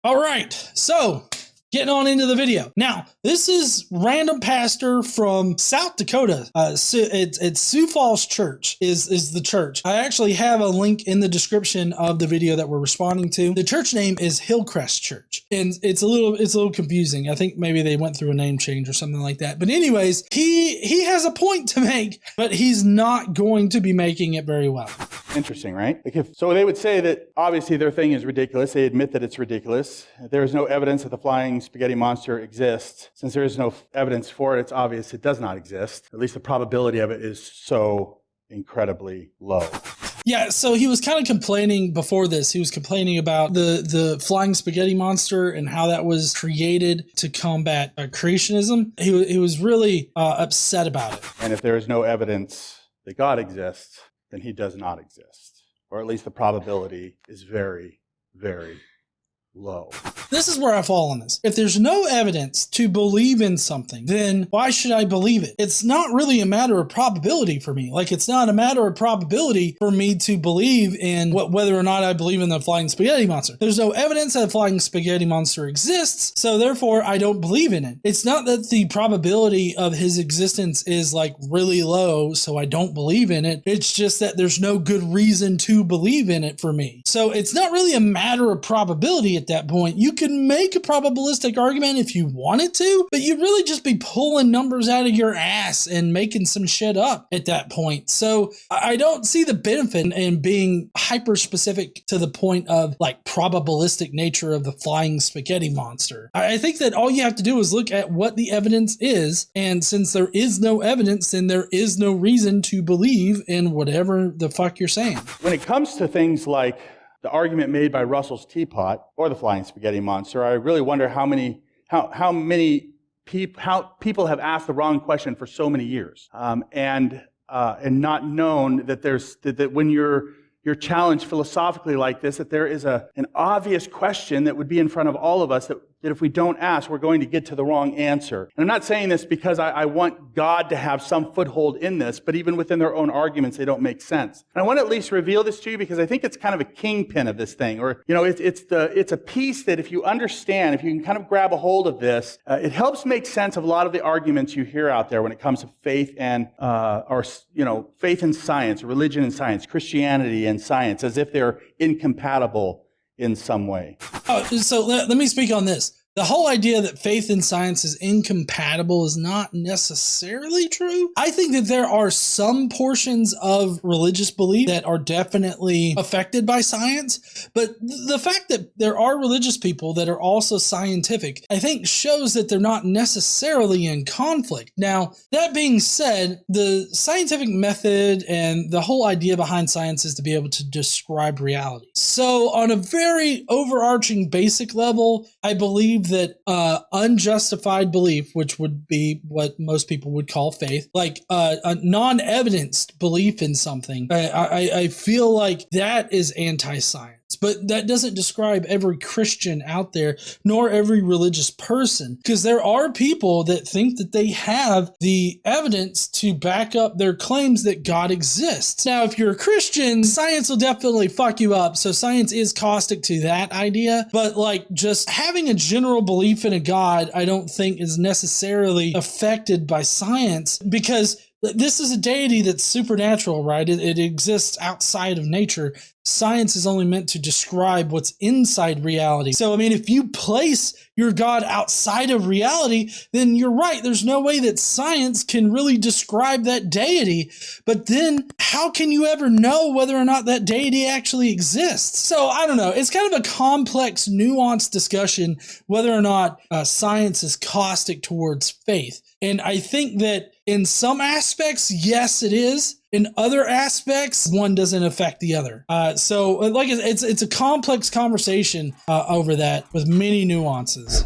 All right, so getting on into the video. Now, this is random pastor from South Dakota. It's Sioux Falls Church is the church. I actually have a link in the description of the video that we're responding to. The church name is Hillcrest Church, and it's a little confusing. I think maybe they went through a name change or something like that. But anyways, he has a point to make, but he's not going to be making it very well. Interesting, right? So they would say that obviously their thing is ridiculous. They admit that it's ridiculous. There is no evidence that the flying spaghetti monster exists. Since there is no evidence for it, it's obvious it does not exist. At least the probability of it is so incredibly low. Yeah, so he was kind of complaining before this. He was complaining about the flying spaghetti monster and how that was created to combat creationism. He was really upset about it. And if there is no evidence that God exists, then he does not exist. Or at least the probability is very, very low. This is where I fall on this. If there's no evidence to believe in something, then why should I believe it? It's not really a matter of probability for me. Like, it's not a matter of probability for me to believe in whether or not I believe in the flying spaghetti monster. There's no evidence that a flying spaghetti monster exists, so therefore I don't believe in it. It's not that the probability of his existence is like really low, so I don't believe in it. It's just that there's no good reason to believe in it for me. So it's not really a matter of probability at that point. You can make a probabilistic argument if you wanted to, but you'd really just be pulling numbers out of your ass and making some shit up at that point. So I don't see the benefit in being hyper specific to the point of like probabilistic nature of the flying spaghetti monster. I think that all you have to do is look at what the evidence is, and since there is no evidence, then there is no reason to believe in whatever the fuck you're saying. When it comes to things like the argument made by Russell's teapot or the flying spaghetti monster, I really wonder how people have asked the wrong question for so many years, and not known that that when you're challenged philosophically like this, that there is an obvious question that would be in front of all of us that if we don't ask, we're going to get to the wrong answer. And I'm not saying this because I want God to have some foothold in this, but even within their own arguments, they don't make sense. And I want to at least reveal this to you because I think it's kind of a kingpin of this thing, or it's a piece that if you understand, if you can kind of grab a hold of this, it helps make sense of a lot of the arguments you hear out there when it comes to faith and faith and science, religion and science, Christianity and science, as if they're incompatible in some way. So let me speak on this. The whole idea that faith and science is incompatible is not necessarily true. I think that there are some portions of religious belief that are definitely affected by science, but the fact that there are religious people that are also scientific, I think shows that they're not necessarily in conflict. Now, that being said, the scientific method and the whole idea behind science is to be able to describe reality. So on a very overarching basic level, I believe that unjustified belief, which would be what most people would call faith, like a non-evidenced belief in something, I feel like that is anti-science. But that doesn't describe every Christian out there, nor every religious person, because there are people that think that they have the evidence to back up their claims that God exists. Now, if you're a Christian, science will definitely fuck you up, so science is caustic to that idea, but like just having a general belief in a God, I don't think is necessarily affected by science, because this is a deity that's supernatural, right? It exists outside of nature. Science is only meant to describe what's inside reality. So, I mean, if you place your God outside of reality, then you're right. There's no way that science can really describe that deity. But then how can you ever know whether or not that deity actually exists? So, I don't know. It's kind of a complex, nuanced discussion whether or not science is caustic towards faith. And I think that in some aspects, yes, it is. In other aspects, one doesn't affect the other. So like it's a complex conversation over that with many nuances.